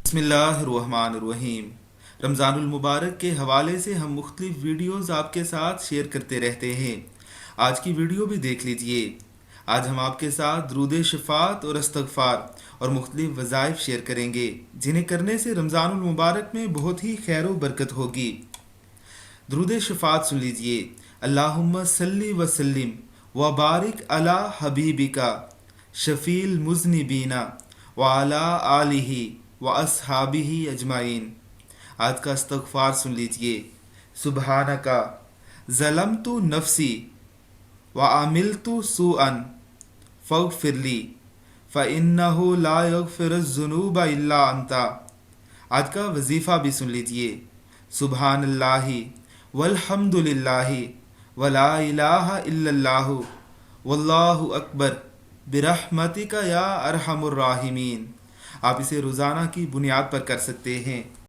बिस्मिल्लाहिर्रहमानिर्रहीम। रमज़ानुल मुबारक के हवाले से हम मुख्तलिफ वीडियोज़ आपके साथ शेयर करते रहते हैं। आज की वीडियो भी देख लीजिए। आज हम आपके साथ दुरूद शफ़ात और इस्तग़फ़ार और मुख्तलिफ वज़ाइफ शेयर करेंगे, जिन्हें करने से रमज़ानुल मुबारक में बहुत ही खैर व बरकत होगी। दुरूद शफ़ात सुन लीजिए। अल्लाहुम्मा सल्ली व सल्लिम व बारिक अला हबीबिका शफ़ील मुज़निबीना व अला आलिही व अस्हाबिही अजमाइन। आज का इस्तग़फ़ार सुन लीजिए। सुबहानका ज़लमतु नफ़्सी व आमिलतु सूअन फ़ग़फ़िरली फ़इन्नहु ला यग़फ़िरुज़्ज़ुनूब इल्ला अंता। आज का वजीफ़ा भी सुन लीजिए। सुबहानल्लाहि वल्हम्दुलिल्लाहि वला इलाहा इल्लल्लाहु वल्लाहु अकबर बिरहमतिका या अरहमुर राहिमीन। आप इसे रोज़ाना की बुनियाद पर कर सकते हैं।